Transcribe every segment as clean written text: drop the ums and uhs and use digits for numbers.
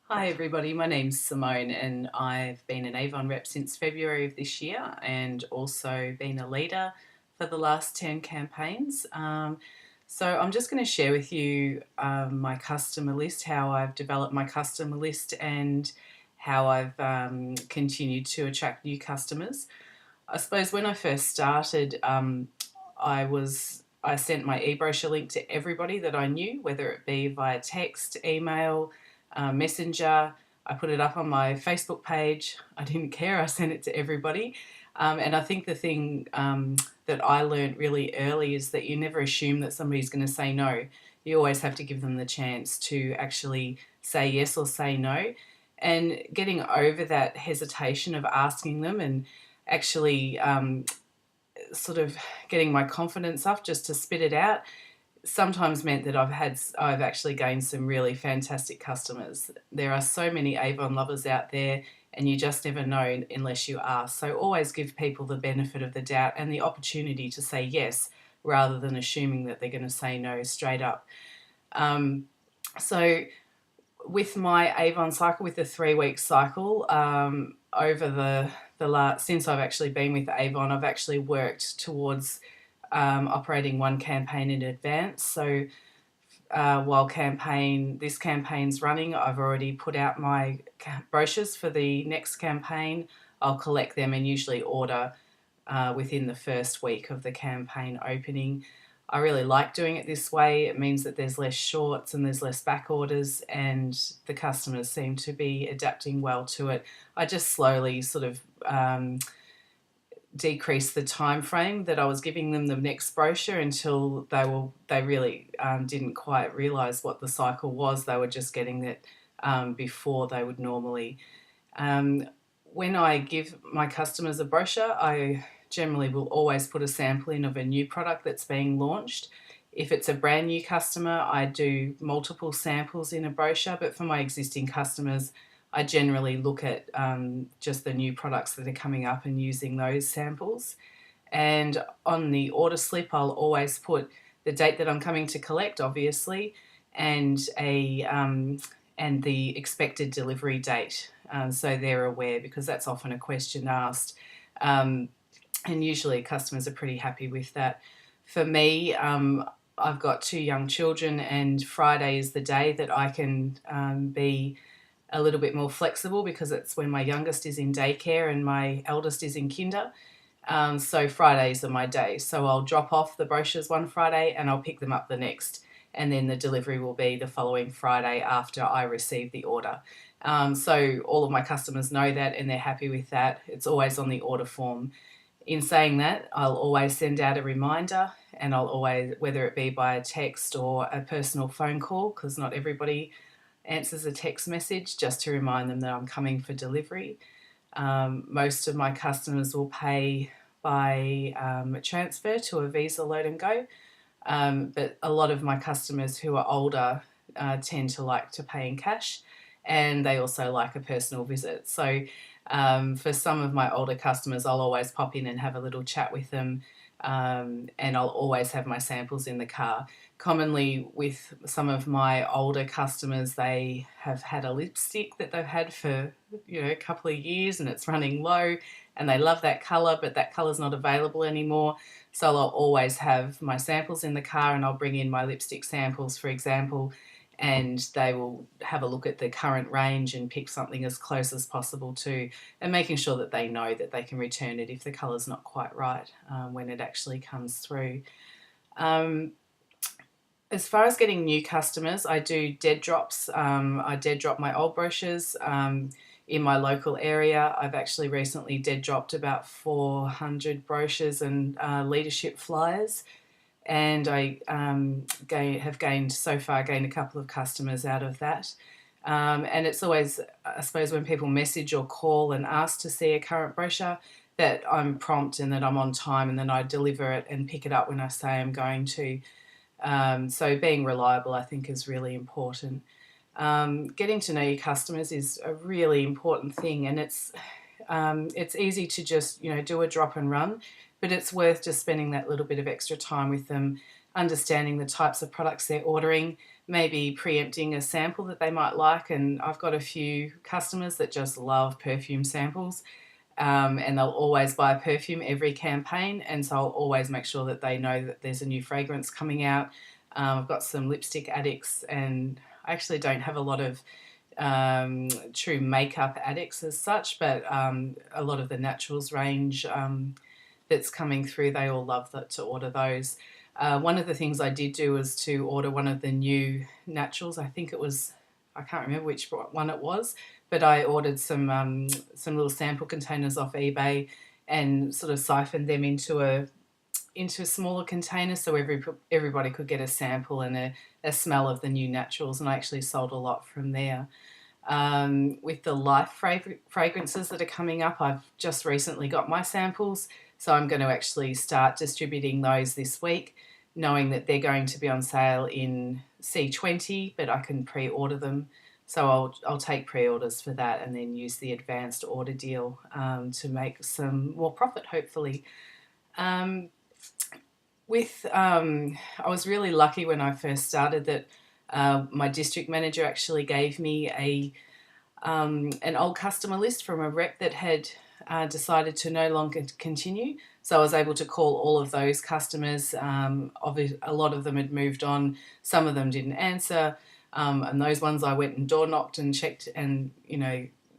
Hi everybody, my name's Simone and I've been an Avon rep since February of this year and also been a leader for the last 10 campaigns. So I'm just going to share with you my customer list, how I've developed my customer list and how I've continued to attract new customers. I suppose when I first started, I sent my e-brochure link to everybody that I knew, whether it be via text, email, messenger. I put it up on my Facebook page. I didn't care. I sent it to everybody. And I think the thing that I learned really early is that you never assume that somebody's going to say no. You always have to give them the chance to actually say yes or say no. And getting over that hesitation of asking them and actually sort of getting my confidence up just to spit it out sometimes meant that I've actually gained some really fantastic customers. There are so many Avon lovers out there and you just never know unless you ask. So always give people the benefit of the doubt and the opportunity to say yes rather than assuming that they're going to say no straight up. So with my Avon cycle, with the 3 week cycle, over the last since I've actually been with Avon, I've actually worked towards operating one campaign in advance. So while this campaign's running, I've already put out my brochures for the next campaign. I'll collect them and usually order within the first week of the campaign opening. I really like doing it this way. It means that there's less shorts and there's less back orders, and the customers seem to be adapting well to it. I just slowly sort of decrease the time frame that I was giving them the next brochure until they really didn't quite realise what the cycle was. They were just getting it before they would normally. Um, when I give my customers a brochure, I generally will always put a sample in of a new product that's being launched. If it's a brand new customer, I do multiple samples in a brochure, but for my existing customers, I generally look at just the new products that are coming up and using those samples. And on the order slip, I'll always put the date that I'm coming to collect, obviously, and and the expected delivery date, so they're aware, because that's often a question asked. And usually customers are pretty happy with that. For me, I've got 2 young children, and Friday is the day that I can be a little bit more flexible because it's when my youngest is in daycare and my eldest is in kinder. So Fridays are my day. So I'll drop off the brochures one Friday and I'll pick them up the next. And then the delivery will be the following Friday after I receive the order. So all of my customers know that and they're happy with that. It's always on the order form. In saying that, I'll always send out a reminder, and I'll always, whether it be by a text or a personal phone call, because not everybody answers a text message, just to remind them that I'm coming for delivery. Most of my customers will pay by transfer to a Visa Load and Go, but a lot of my customers who are older tend to like to pay in cash, and they also like a personal visit. So for some of my older customers, I'll always pop in and have a little chat with them, and I'll always have my samples in the car. Commonly with some of my older customers, they have had a lipstick that they've had for a couple of years and it's running low, and they love that colour, but that colour's not available anymore. So I'll always have my samples in the car, and I'll bring in my lipstick samples, for example, and they will have a look at the current range and pick something as close as possible to, and making sure that they know that they can return it if the colour's not quite right when it actually comes through. As far as getting new customers, I do dead drops. I dead drop my old brochures in my local area. I've actually recently dead dropped about 400 brochures and leadership flyers, and I have gained so far gained a couple of customers out of that. And it's always, I suppose, when people message or call and ask to see a current brochure, that I'm prompt and that I'm on time, and then I deliver it and pick it up when I say I'm going to. So being reliable, I think, is really important. Getting to know your customers is a really important thing, and it's easy to just do a drop and run, but it's worth just spending that little bit of extra time with them, understanding the types of products they're ordering, maybe preempting a sample that they might like. And I've got a few customers that just love perfume samples, and they'll always buy perfume every campaign, and so I'll always make sure that they know that there's a new fragrance coming out. I've got some lipstick addicts, and I actually don't have a lot of true makeup addicts as such, but a lot of the naturals range that's coming through, they all love that, to order those. One of the things I did do was to order one of the new naturals. I think it was, I can't remember which one it was, but I ordered some little sample containers off eBay and sort of siphoned them into a smaller container so everybody could get a sample and a smell of the new naturals, and I actually sold a lot from there. With the life fragrances that are coming up, I've just recently got my samples, so I'm going to actually start distributing those this week, knowing that they're going to be on sale in C20, but I can pre-order them. So I'll take pre-orders for that and then use the advanced order deal to make some more profit, hopefully. Um, I was really lucky when I first started that my district manager actually gave me an old customer list from a rep that had decided to no longer continue. So I was able to call all of those customers. Obviously, a lot of them had moved on. Some of them didn't answer. And those ones I went and door knocked and checked, and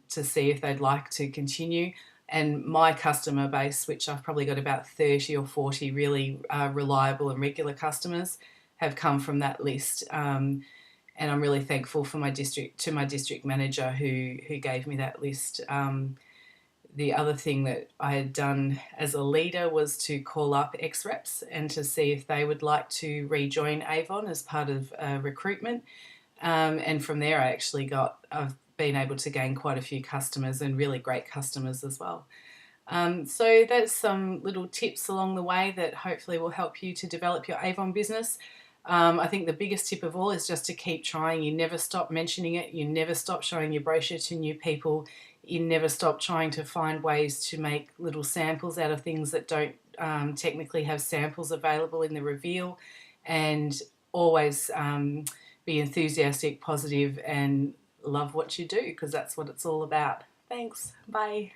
to see if they'd like to continue. And my customer base, which I've probably got about 30 or 40 really reliable and regular customers, have come from that list. And I'm really thankful for my district manager who gave me that list. The other thing that I had done as a leader was to call up ex-reps and to see if they would like to rejoin Avon as part of recruitment. And from there, I've been able to gain quite a few customers, and really great customers as well. So that's some little tips along the way that hopefully will help you to develop your Avon business. I think the biggest tip of all is just to keep trying. You never stop mentioning it. You never stop showing your brochure to new people. You never stop trying to find ways to make little samples out of things that don't technically have samples available in the reveal. And always be enthusiastic, positive, and love what you do, because that's what it's all about. Thanks. Bye.